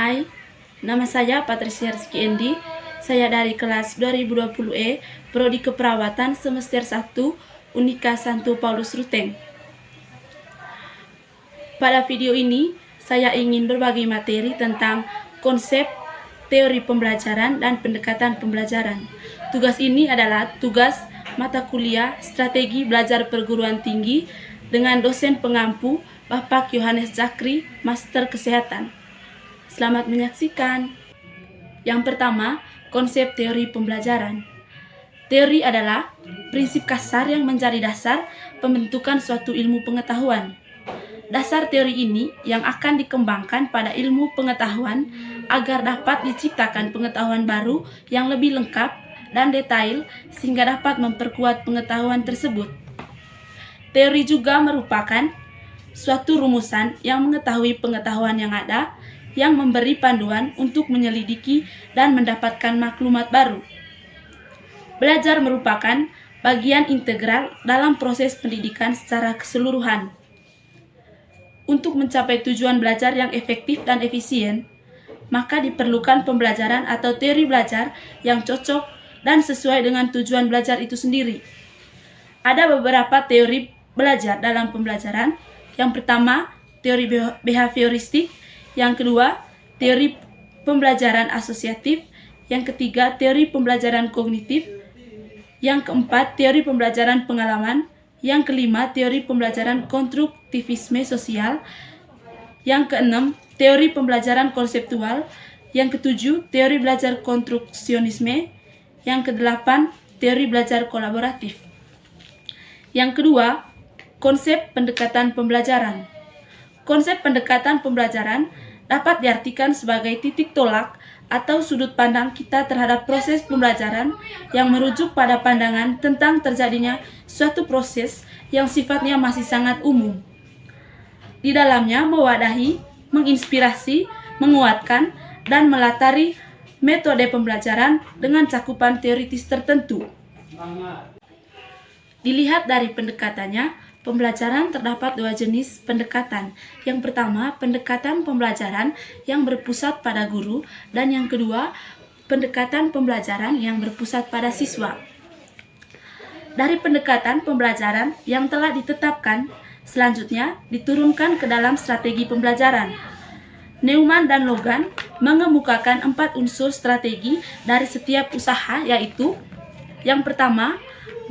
Hai, nama saya Patricia Rizky Endi. Saya dari kelas 2020E, Prodi Keperawatan Semester 1, Unika Santo Paulus Ruteng. Pada video ini, saya ingin berbagi materi tentang konsep, teori pembelajaran, dan pendekatan pembelajaran. Tugas ini adalah tugas mata kuliah Strategi Belajar Perguruan Tinggi dengan dosen pengampu Bapak Yohanes Zakri, Master Kesehatan. Selamat menyaksikan. Yang pertama, konsep teori pembelajaran. Teori adalah prinsip kasar yang menjadi dasar pembentukan suatu ilmu pengetahuan. Dasar teori ini yang akan dikembangkan pada ilmu pengetahuan agar dapat diciptakan pengetahuan baru yang lebih lengkap dan detail sehingga dapat memperkuat pengetahuan tersebut. Teori juga merupakan suatu rumusan yang mengetahui pengetahuan yang ada, yang memberi panduan untuk menyelidiki dan mendapatkan maklumat baru. Belajar merupakan bagian integral dalam proses pendidikan secara keseluruhan. Untuk mencapai tujuan belajar yang efektif dan efisien, maka diperlukan pembelajaran atau teori belajar yang cocok dan sesuai dengan tujuan belajar itu sendiri. Ada beberapa teori belajar dalam pembelajaran. Yang pertama, teori behavioristik. Yang kedua, teori pembelajaran asosiatif. Yang ketiga, teori pembelajaran kognitif. Yang keempat, teori pembelajaran pengalaman. Yang kelima, teori pembelajaran konstruktivisme sosial. Yang keenam, teori pembelajaran konseptual. Yang ketujuh, teori belajar konstruksionisme. Yang kedelapan, teori belajar kolaboratif. Yang kedua, konsep pendekatan pembelajaran. Konsep pendekatan pembelajaran dapat diartikan sebagai titik tolak atau sudut pandang kita terhadap proses pembelajaran yang merujuk pada pandangan tentang terjadinya suatu proses yang sifatnya masih sangat umum. Di dalamnya mewadahi, menginspirasi, menguatkan, dan melatari metode pembelajaran dengan cakupan teoritis tertentu. Dilihat dari pendekatannya, pembelajaran terdapat dua jenis pendekatan. Yang pertama, pendekatan pembelajaran yang berpusat pada guru, dan yang kedua, pendekatan pembelajaran yang berpusat pada siswa. Dari pendekatan pembelajaran yang telah ditetapkan, selanjutnya diturunkan ke dalam strategi pembelajaran. Neumann dan Logan mengemukakan 4 unsur strategi dari setiap usaha, yaitu yang pertama,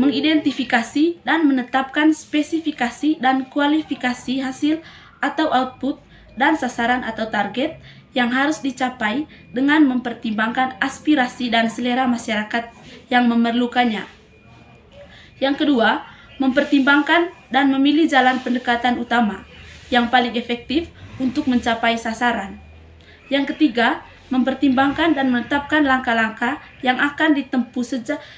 mengidentifikasi dan menetapkan spesifikasi dan kualifikasi hasil atau output dan sasaran atau target yang harus dicapai dengan mempertimbangkan aspirasi dan selera masyarakat yang memerlukannya. Yang kedua, mempertimbangkan dan memilih jalan pendekatan utama yang paling efektif untuk mencapai sasaran. Yang ketiga, mempertimbangkan dan menetapkan langkah-langkah yang akan ditempuh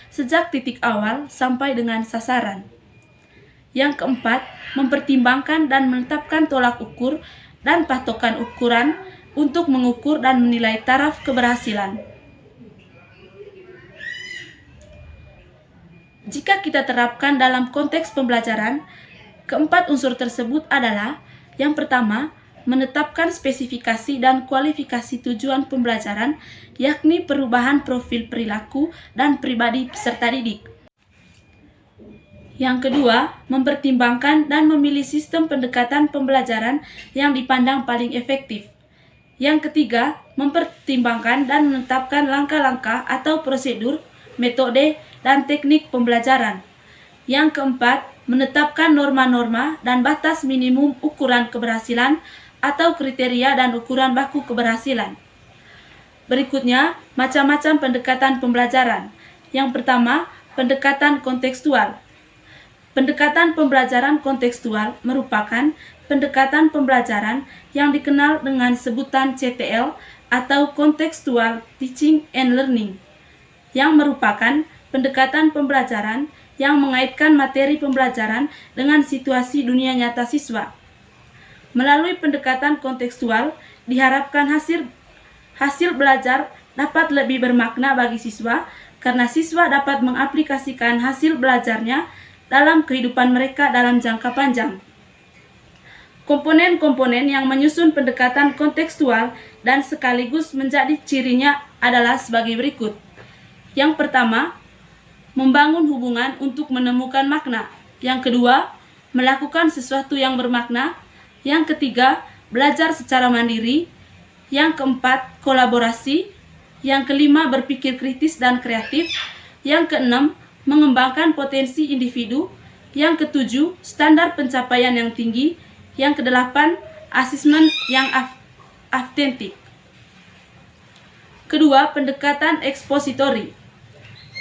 sejak titik awal sampai dengan sasaran. Yang keempat, mempertimbangkan dan menetapkan tolak ukur dan patokan ukuran untuk mengukur dan menilai taraf keberhasilan. Jika kita terapkan dalam konteks pembelajaran, keempat unsur tersebut adalah: yang pertama, menetapkan spesifikasi dan kualifikasi tujuan pembelajaran, yakni perubahan profil perilaku dan pribadi peserta didik. Yang kedua, mempertimbangkan dan memilih sistem pendekatan pembelajaran yang dipandang paling efektif. Yang ketiga, mempertimbangkan dan menetapkan langkah-langkah atau prosedur, metode, dan teknik pembelajaran. Yang keempat, menetapkan norma-norma dan batas minimum ukuran keberhasilan atau kriteria dan ukuran baku keberhasilan. Berikutnya, macam-macam pendekatan pembelajaran. Yang pertama, pendekatan kontekstual. Pendekatan pembelajaran kontekstual merupakan pendekatan pembelajaran yang dikenal dengan sebutan CTL atau Contextual Teaching and Learning, yang merupakan pendekatan pembelajaran yang mengaitkan materi pembelajaran dengan situasi dunia nyata siswa. Melalui pendekatan kontekstual, diharapkan hasil belajar dapat lebih bermakna bagi siswa karena siswa dapat mengaplikasikan hasil belajarnya dalam kehidupan mereka dalam jangka panjang. Komponen-komponen yang menyusun pendekatan kontekstual dan sekaligus menjadi cirinya adalah sebagai berikut. Yang pertama, membangun hubungan untuk menemukan makna. Yang kedua, melakukan sesuatu yang bermakna. Yang ketiga, belajar secara mandiri. Yang keempat, kolaborasi. Yang kelima, berpikir kritis dan kreatif. Yang keenam, mengembangkan potensi individu. Yang ketujuh, standar pencapaian yang tinggi. Yang kedelapan, asesmen yang autentik. Kedua, pendekatan ekspositori.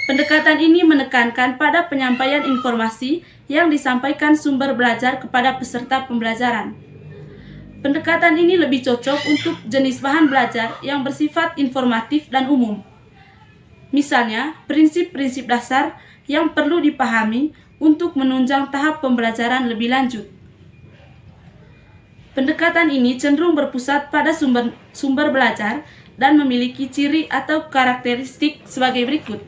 Pendekatan ini menekankan pada penyampaian informasi yang disampaikan sumber belajar kepada peserta pembelajaran. Pendekatan ini lebih cocok untuk jenis bahan belajar yang bersifat informatif dan umum. Misalnya, prinsip-prinsip dasar yang perlu dipahami untuk menunjang tahap pembelajaran lebih lanjut. Pendekatan ini cenderung berpusat pada sumber belajar dan memiliki ciri atau karakteristik sebagai berikut.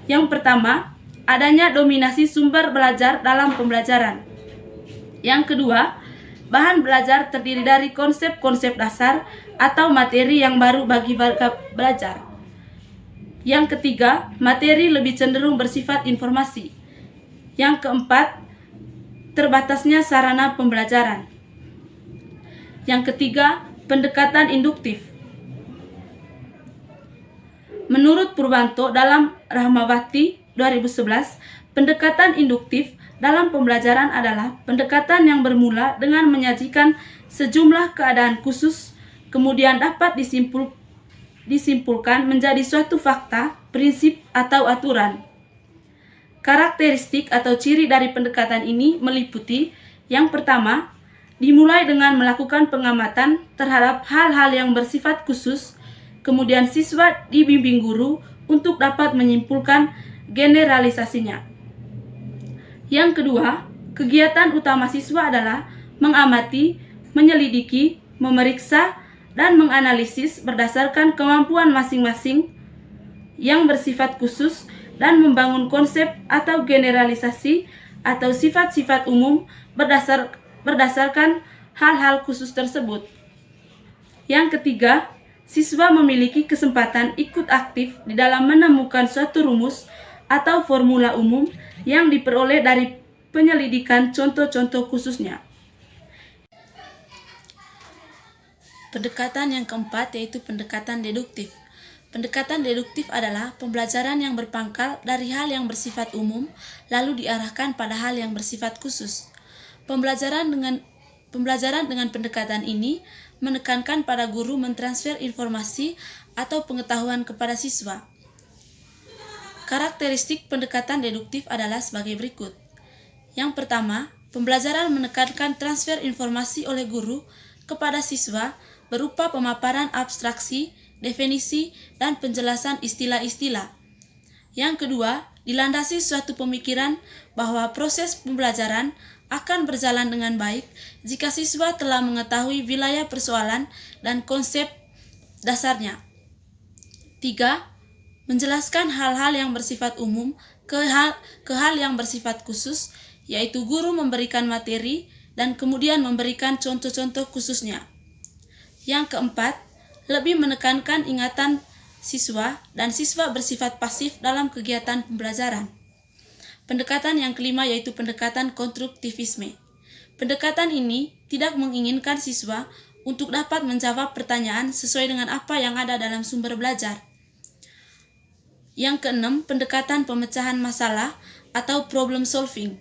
Yang pertama, adanya dominasi sumber belajar dalam pembelajaran. Yang kedua, bahan belajar terdiri dari konsep-konsep dasar atau materi yang baru bagi warga belajar. Yang ketiga, materi lebih cenderung bersifat informasi. Yang keempat, terbatasnya sarana pembelajaran. Yang ketiga, pendekatan induktif. Menurut Purwanto dalam Rahmawati 2011, pendekatan induktif dalam pembelajaran adalah pendekatan yang bermula dengan menyajikan sejumlah keadaan khusus, kemudian dapat disimpulkan menjadi suatu fakta, prinsip, atau aturan. Karakteristik atau ciri dari pendekatan ini meliputi yang pertama, dimulai dengan melakukan pengamatan terhadap hal-hal yang bersifat khusus, kemudian siswa dibimbing guru untuk dapat menyimpulkan generalisasinya. Yang kedua, kegiatan utama siswa adalah mengamati, menyelidiki, memeriksa, dan menganalisis berdasarkan kemampuan masing-masing yang bersifat khusus dan membangun konsep atau generalisasi atau sifat-sifat umum berdasarkan hal-hal khusus tersebut. Yang ketiga, siswa memiliki kesempatan ikut aktif di dalam menemukan suatu rumus atau formula umum yang diperoleh dari penyelidikan contoh-contoh khususnya. Pendekatan yang keempat yaitu pendekatan deduktif. Pendekatan deduktif adalah pembelajaran yang berpangkal dari hal yang bersifat umum lalu diarahkan pada hal yang bersifat khusus. Pembelajaran dengan pendekatan ini menekankan pada guru mentransfer informasi atau pengetahuan kepada siswa. Karakteristik pendekatan deduktif adalah sebagai berikut. Yang pertama, pembelajaran menekankan transfer informasi oleh guru kepada siswa berupa pemaparan abstraksi, definisi, dan penjelasan istilah-istilah. Yang kedua, dilandasi suatu pemikiran bahwa proses pembelajaran akan berjalan dengan baik jika siswa telah mengetahui wilayah persoalan dan konsep dasarnya. 3. Menjelaskan hal-hal yang bersifat umum ke hal yang bersifat khusus, yaitu guru memberikan materi dan kemudian memberikan contoh-contoh khususnya. Yang keempat, lebih menekankan ingatan siswa dan siswa bersifat pasif dalam kegiatan pembelajaran. Pendekatan yang kelima yaitu pendekatan konstruktivisme. Pendekatan ini tidak menginginkan siswa untuk dapat menjawab pertanyaan sesuai dengan apa yang ada dalam sumber belajar. Yang keenam, pendekatan pemecahan masalah atau problem solving.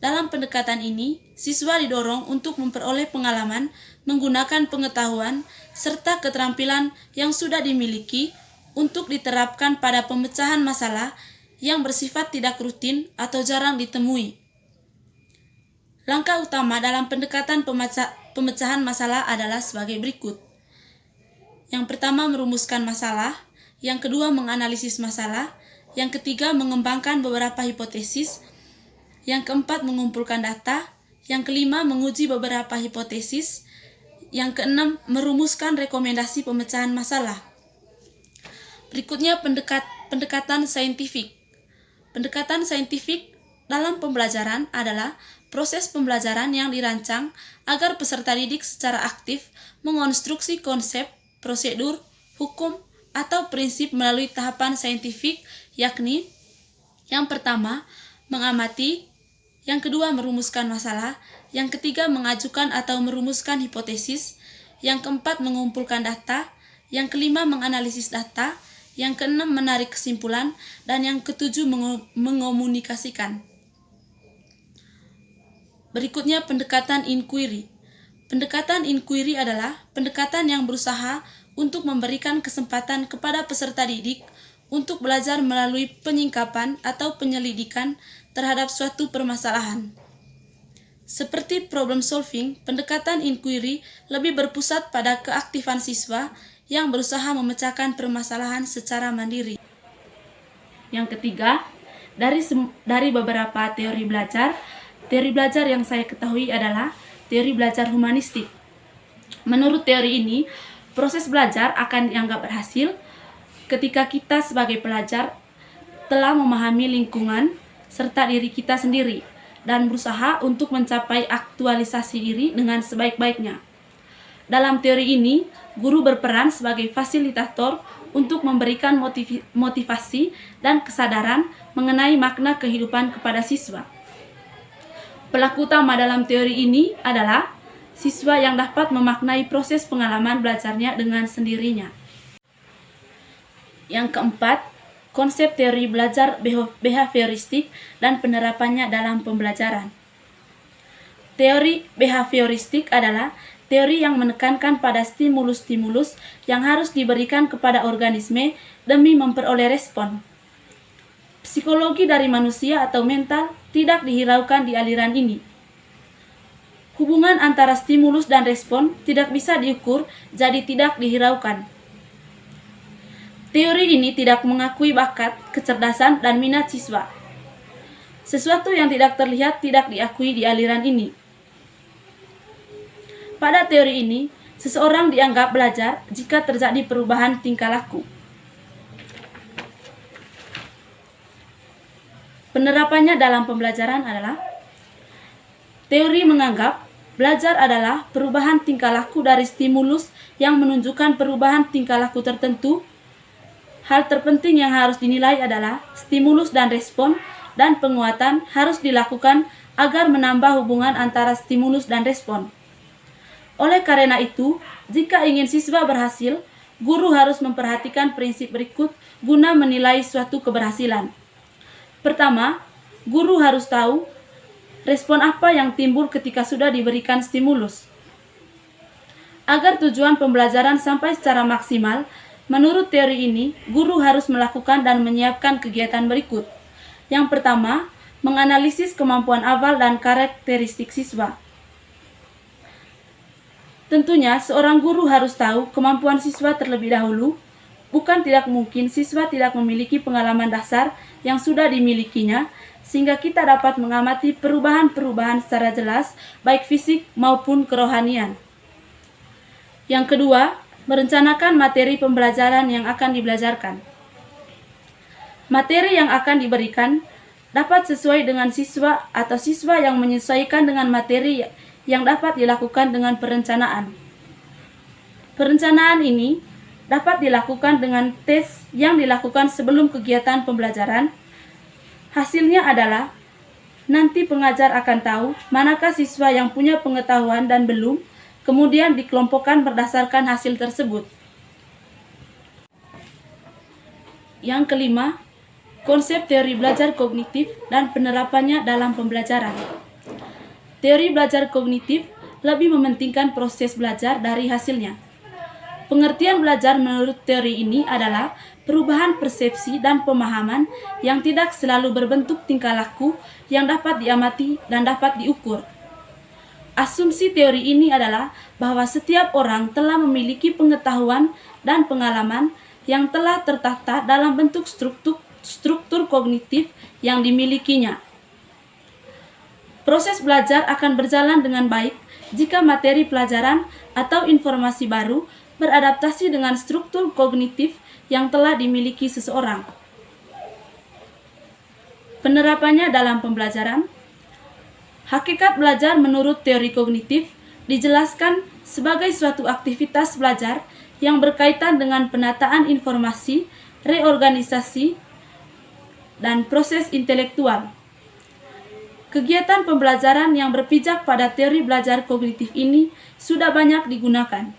Dalam pendekatan ini, siswa didorong untuk memperoleh pengalaman, menggunakan pengetahuan, serta keterampilan yang sudah dimiliki untuk diterapkan pada pemecahan masalah yang bersifat tidak rutin atau jarang ditemui. Langkah utama dalam pendekatan pemecahan masalah adalah sebagai berikut. Yang pertama, merumuskan masalah. Yang kedua, menganalisis masalah. Yang ketiga, mengembangkan beberapa hipotesis. Yang keempat, mengumpulkan data. Yang kelima, menguji beberapa hipotesis. Yang keenam, merumuskan rekomendasi pemecahan masalah. Berikutnya, pendekatan saintifik. Pendekatan saintifik dalam pembelajaran adalah proses pembelajaran yang dirancang agar peserta didik secara aktif mengonstruksi konsep, prosedur, hukum, atau prinsip melalui tahapan saintifik, yakni yang pertama, mengamati, yang kedua, merumuskan masalah, yang ketiga, mengajukan atau merumuskan hipotesis, yang keempat, mengumpulkan data, yang kelima, menganalisis data, yang keenam, menarik kesimpulan, dan yang ketujuh, mengomunikasikan. Berikutnya, pendekatan inquiry. Pendekatan inquiry adalah pendekatan yang berusaha untuk memberikan kesempatan kepada peserta didik untuk belajar melalui penyingkapan atau penyelidikan terhadap suatu permasalahan. Seperti problem solving, pendekatan inquiry lebih berpusat pada keaktifan siswa yang berusaha memecahkan permasalahan secara mandiri. Yang ketiga, dari beberapa teori belajar yang saya ketahui adalah teori belajar humanistik. Menurut teori ini, proses belajar akan dianggap berhasil ketika kita sebagai pelajar telah memahami lingkungan serta diri kita sendiri dan berusaha untuk mencapai aktualisasi diri dengan sebaik-baiknya. Dalam teori ini, guru berperan sebagai fasilitator untuk memberikan motivasi dan kesadaran mengenai makna kehidupan kepada siswa. Pelaku utama dalam teori ini adalah siswa yang dapat memaknai proses pengalaman belajarnya dengan sendirinya. Yang keempat, konsep teori belajar behavioristik dan penerapannya dalam pembelajaran. Teori behavioristik adalah teori yang menekankan pada stimulus-stimulus yang harus diberikan kepada organisme demi memperoleh respon. Psikologi dari manusia atau mental tidak dihiraukan di aliran ini. Hubungan antara stimulus dan respon tidak bisa diukur, jadi tidak dihiraukan. Teori ini tidak mengakui bakat, kecerdasan, dan minat siswa. Sesuatu yang tidak terlihat tidak diakui di aliran ini. Pada teori ini, seseorang dianggap belajar jika terjadi perubahan tingkah laku. Penerapannya dalam pembelajaran adalah teori menganggap belajar adalah perubahan tingkah laku dari stimulus yang menunjukkan perubahan tingkah laku tertentu. Hal terpenting yang harus dinilai adalah stimulus dan respon, dan penguatan harus dilakukan agar menambah hubungan antara stimulus dan respon. Oleh karena itu, jika ingin siswa berhasil, guru harus memperhatikan prinsip berikut guna menilai suatu keberhasilan. Pertama, guru harus tahu respon apa yang timbul ketika sudah diberikan stimulus. Agar tujuan pembelajaran sampai secara maksimal, menurut teori ini, guru harus melakukan dan menyiapkan kegiatan berikut. Yang pertama, menganalisis kemampuan awal dan karakteristik siswa. Tentunya, seorang guru harus tahu kemampuan siswa terlebih dahulu. Bukan tidak mungkin siswa tidak memiliki pengalaman dasar yang sudah dimilikinya, sehingga kita dapat mengamati perubahan-perubahan secara jelas, baik fisik maupun kerohanian. Yang kedua, merencanakan materi pembelajaran yang akan dibelajarkan. Materi yang akan diberikan dapat sesuai dengan siswa atau siswa yang menyesuaikan dengan materi yang dapat dilakukan dengan perencanaan. Perencanaan ini dapat dilakukan dengan tes yang dilakukan sebelum kegiatan pembelajaran. Hasilnya adalah nanti pengajar akan tahu manakah siswa yang punya pengetahuan dan belum, kemudian dikelompokkan berdasarkan hasil tersebut. Yang kelima, konsep teori belajar kognitif dan penerapannya dalam pembelajaran. Teori belajar kognitif lebih mementingkan proses belajar dari hasilnya. Pengertian belajar menurut teori ini adalah perubahan persepsi dan pemahaman yang tidak selalu berbentuk tingkah laku yang dapat diamati dan dapat diukur. Asumsi teori ini adalah bahwa setiap orang telah memiliki pengetahuan dan pengalaman yang telah tertata dalam bentuk struktur kognitif yang dimilikinya. Proses belajar akan berjalan dengan baik jika materi pelajaran atau informasi baru beradaptasi dengan struktur kognitif yang telah dimiliki seseorang. Penerapannya dalam pembelajaran. Hakikat belajar menurut teori kognitif dijelaskan sebagai suatu aktivitas belajar yang berkaitan dengan penataan informasi, reorganisasi, dan proses intelektual. Kegiatan pembelajaran yang berpijak pada teori belajar kognitif ini sudah banyak digunakan.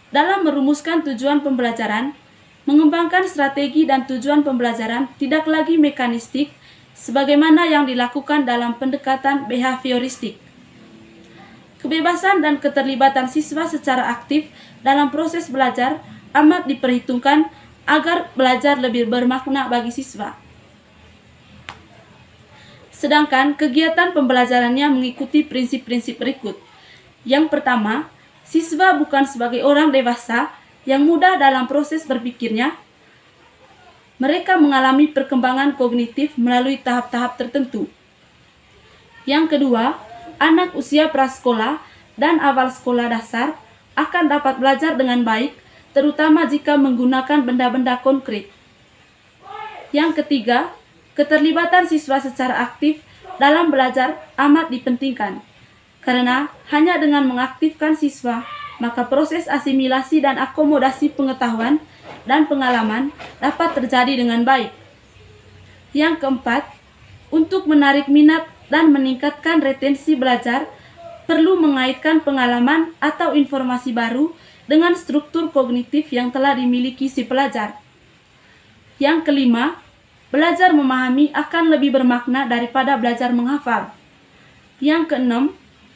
Dalam merumuskan tujuan pembelajaran, mengembangkan strategi dan tujuan pembelajaran tidak lagi mekanistik sebagaimana yang dilakukan dalam pendekatan behavioristik. Kebebasan dan keterlibatan siswa secara aktif dalam proses belajar amat diperhitungkan agar belajar lebih bermakna bagi siswa. Sedangkan kegiatan pembelajarannya mengikuti prinsip-prinsip berikut. Yang pertama, siswa bukan sebagai orang dewasa yang mudah dalam proses berpikirnya. Mereka mengalami perkembangan kognitif melalui tahap-tahap tertentu. Yang kedua, anak usia prasekolah dan awal sekolah dasar akan dapat belajar dengan baik, terutama jika menggunakan benda-benda konkret. Yang ketiga, keterlibatan siswa secara aktif dalam belajar amat dipentingkan, karena hanya dengan mengaktifkan siswa, maka proses asimilasi dan akomodasi pengetahuan dan pengalaman dapat terjadi dengan baik. Yang keempat, untuk menarik minat dan meningkatkan retensi belajar, perlu mengaitkan pengalaman atau informasi baru dengan struktur kognitif yang telah dimiliki si pelajar. Yang kelima, belajar memahami akan lebih bermakna daripada belajar menghafal. Yang keenam,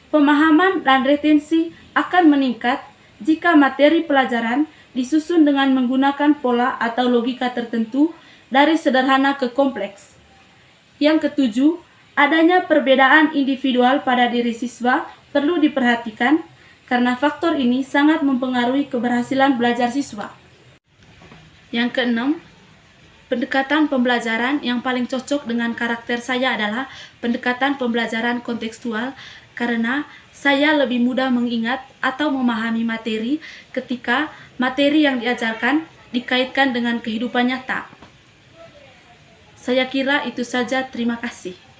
pemahaman dan retensi akan meningkat jika materi pelajaran disusun dengan menggunakan pola atau logika tertentu dari sederhana ke kompleks. Yang ketujuh, adanya perbedaan individual pada diri siswa perlu diperhatikan karena faktor ini sangat mempengaruhi keberhasilan belajar siswa. Yang keenam, pendekatan pembelajaran yang paling cocok dengan karakter saya adalah pendekatan pembelajaran kontekstual karena saya lebih mudah mengingat atau memahami materi ketika materi yang diajarkan dikaitkan dengan kehidupan nyata. Saya kira itu saja, terima kasih.